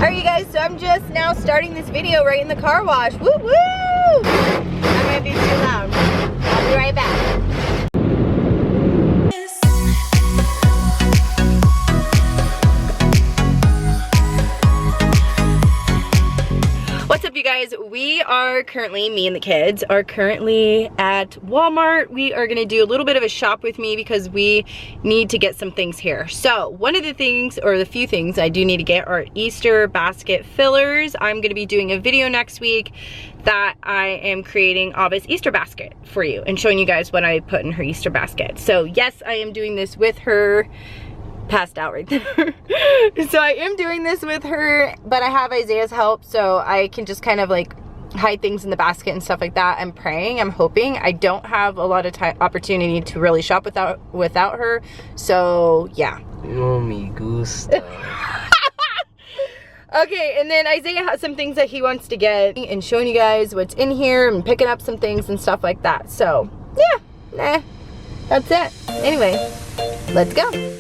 Alright you guys, so I'm just now starting this video right in the car wash. Woo woo! That might be too loud. I'll be right back. What's up you guys? We are currently, me and the kids are currently at Walmart. We are gonna do a little bit of a shop with me because we need to get some things here. So one of the things, or the few things I do need to get are Easter basket fillers. I'm gonna be doing a video next week that I am creating Abba's Easter basket for you and showing you guys what I put in her Easter basket. So yes, I am doing this with her. Passed out right there. So I am doing this with her, but I have Isaiah's help, so I can just kind of like hide things in the basket and stuff like that. I'm praying, I'm hoping. I don't have a lot of opportunity to really shop without her, so yeah. No me gusta. Okay, and then Isaiah has some things that he wants to get and showing you guys what's in here and picking up some things and stuff like that. So yeah, that's it. Anyway, let's go.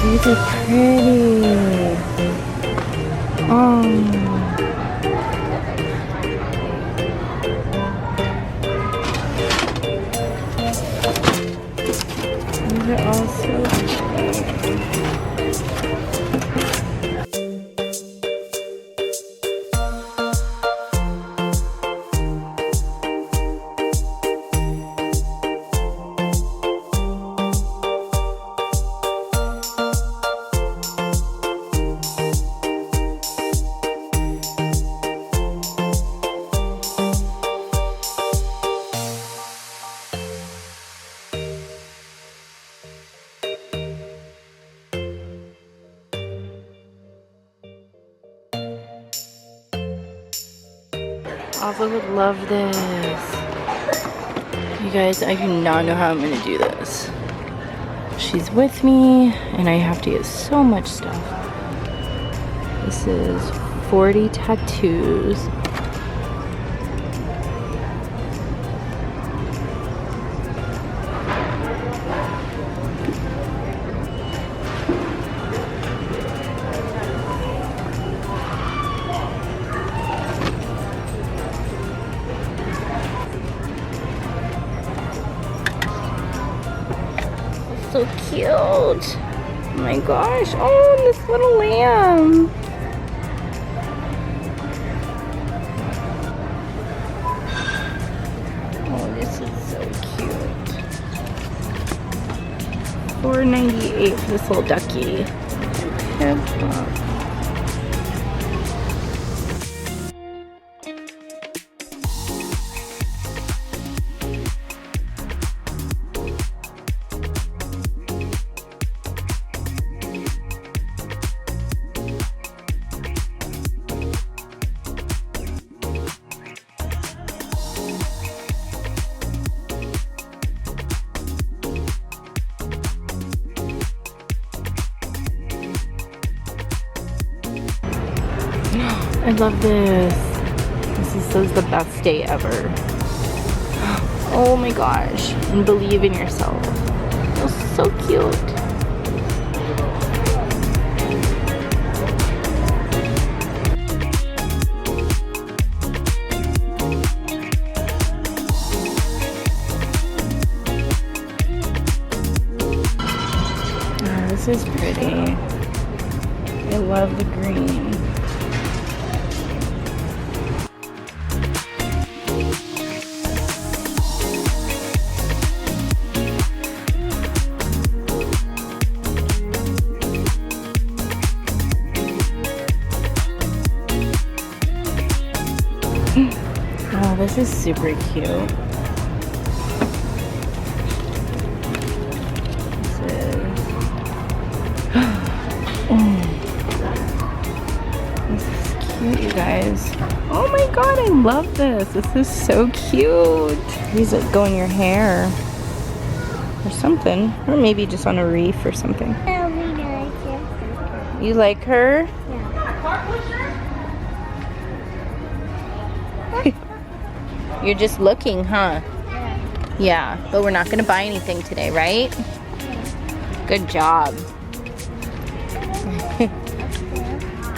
These are pretty. Oh. These are all so pretty. Abba would love this. You guys, I do not know how I'm gonna do this. She's with me and I have to get so much stuff. This is 40 tattoos. So cute. Oh my gosh. Oh, this little lamb. Oh, this is so cute. $4.98 for this little ducky. I love this. This is the best day ever. Oh my gosh. And believe in yourself. It's so cute. This is pretty. I love the green. Oh, this is super cute. This is cute, you guys. Oh my god, I love this. This is so cute. These go in your hair or something, or maybe just on a reef or something. You like her? You're just looking, huh? Yeah, but we're not gonna buy anything today, right? Good job.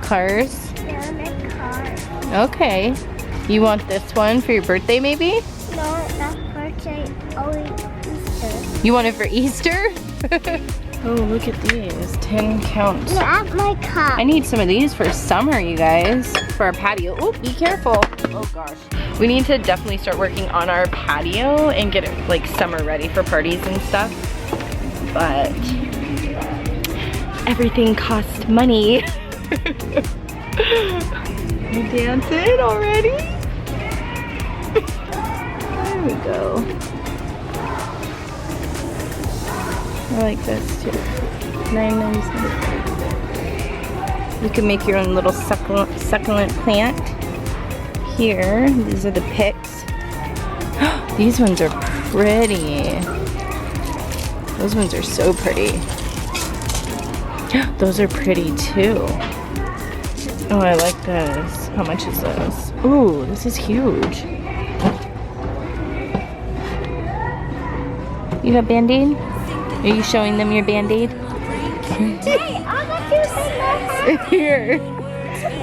Cars? Okay. You want this one for your birthday, maybe? No, not birthday. Only Easter. You want it for Easter? Oh, look at these. 10 counts. Not my cup. I need some of these for summer, you guys. For our patio. Oh, be careful. Oh gosh. We need to definitely start working on our patio and get it like summer ready for parties and stuff. But everything costs money. You dancing already? There we go. I like this too. $9.97. You can make your own little succulent plant. Here, these are the picks. These ones are pretty. Those ones are so pretty. Those are pretty too. Oh, I like this. How much is this? Ooh, this is huge. You got Band-Aid? Are you showing them your Band-Aid? Hey, I'm not doing that. Here.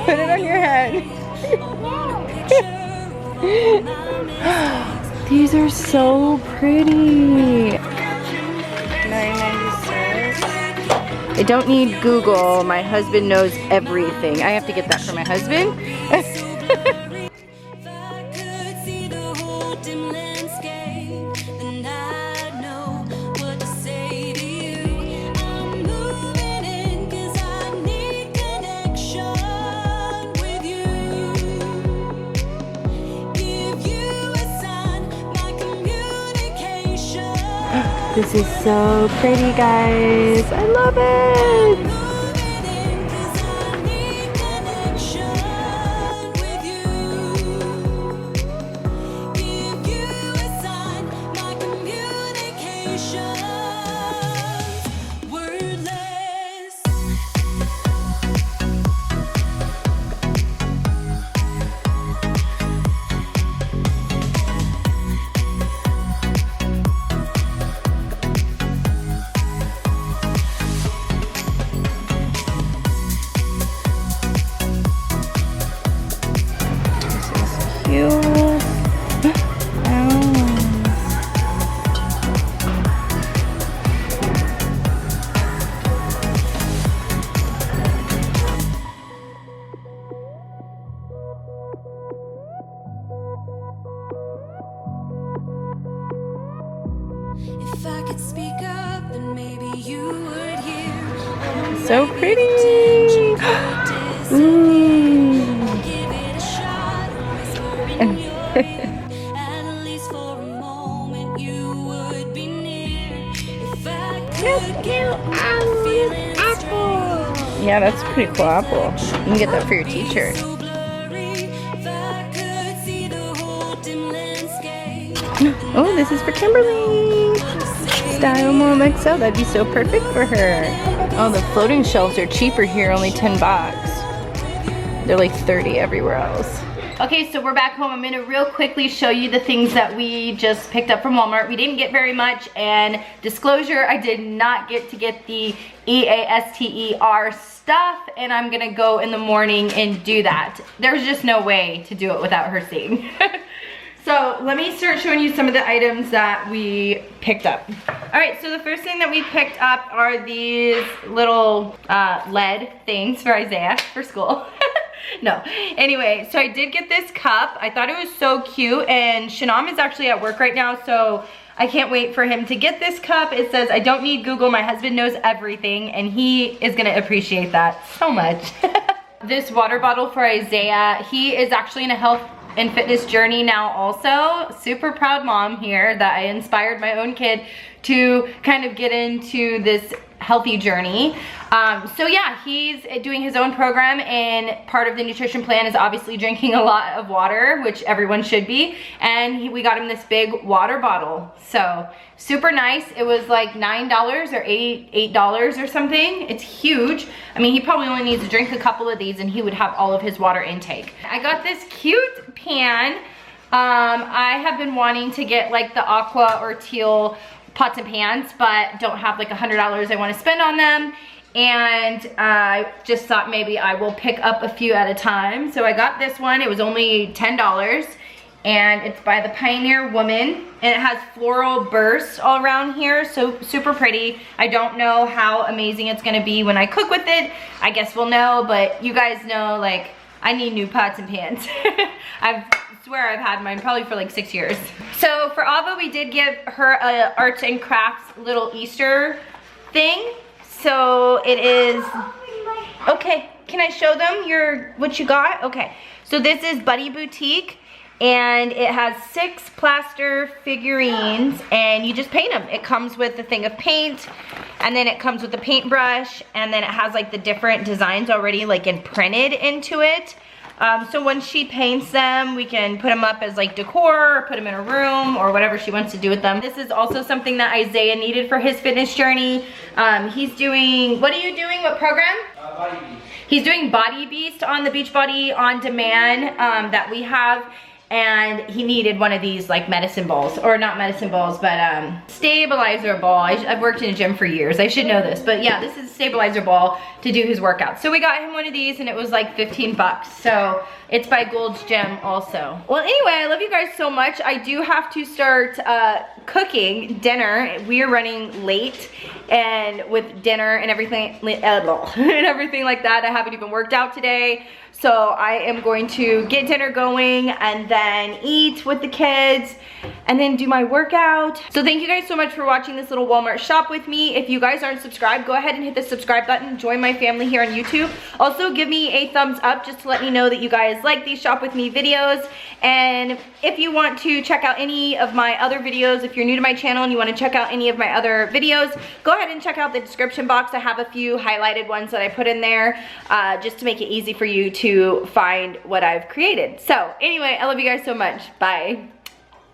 Put it on your head. These are so pretty. $9.96. I don't need Google. My husband knows everything. I have to get that for my husband. This is so pretty, guys. I love it. If I could speak up, then maybe you would hear. So pretty. Ooh. Give it a shot, whisper in your ear. At least for a moment, you would be near. If I could get out feeling strong. Yeah, that's a pretty cool apple. You can get that for your teacher. So blurry, if I could see the whole dim landscape. Oh, this is for Kimberly. Style Mom XL. That'd be so perfect for her. Oh, the floating shelves are cheaper here, only 10 bucks. They're like 30 everywhere else. Okay, so we're back home. I'm gonna real quickly show you the things that we just picked up from Walmart. We didn't get very much, and disclosure, I did not get to get the EASTER stuff, and I'm gonna go in the morning and do that. There's just no way to do it without her seeing. So let me start showing you some of the items that we picked up. All right, so the first thing that we picked up are these little lead things for Isaiah for school. No, anyway, so I did get this cup. I thought it was so cute, and Shanam is actually at work right now, so I can't wait for him to get this cup. It says, I don't need Google, my husband knows everything, and he is gonna appreciate that so much. This water bottle for Isaiah, he is actually in a health and fitness journey now also. Super proud mom here that I inspired my own kid to kind of get into this healthy journey. So yeah, he's doing his own program, and part of the nutrition plan is obviously drinking a lot of water, which everyone should be, and we got him this big water bottle. So super nice. It was like $9 or $8 or something. It's huge. I mean, he probably only needs to drink a couple of these and he would have all of his water intake. I got this cute pan. I have been wanting to get like the aqua or teal pots and pans, but don't have like $100 I want to spend on them, and I just thought maybe I will pick up a few at a time. So I got this one. It was only $10, and it's by the Pioneer Woman, and it has floral bursts all around here, so super pretty. I don't know how amazing it's gonna be when I cook with it. I guess we'll know, but you guys know, like, I need new pots and pans. I swear I've had mine probably for like 6 years. So for Ava, we did give her a arts and crafts little Easter thing. So it is, okay, can I show them what you got? Okay, so this is Buddy Boutique, and it has 6 plaster figurines, and you just paint them. It comes with a thing of paint, and then it comes with a paintbrush, and then it has like the different designs already like printed into it. So when she paints them, we can put them up as like decor, or put them in a room, or whatever she wants to do with them. This is also something that Isaiah needed for his fitness journey. He's doing, what are you doing? What program? Body Beast. He's doing Body Beast on the Beachbody On Demand that we have. And he needed one of these like medicine balls, or not medicine balls, but stabilizer ball. I've worked in a gym for years, I should know this, but yeah, this is a stabilizer ball to do his workout. So we got him one of these, and it was like 15 bucks. So it's by Gold's Gym also. Well, anyway, I love you guys so much. I do have to start cooking dinner. We are running late, and with dinner and everything and everything like that, I haven't even worked out today. So I am going to get dinner going and then eat with the kids and then do my workout. So thank you guys so much for watching this little Walmart shop with me. If you guys aren't subscribed, go ahead and hit the subscribe button. Join my family here on YouTube. Also give me a thumbs up just to let me know that you guys like these shop with me videos. And if you want to check out any of my other videos, if you're new to my channel and you want to check out any of my other videos, go ahead and check out the description box. I have a few highlighted ones that I put in there just to make it easy for you to find what I've created. So anyway, I love you guys so much. Bye.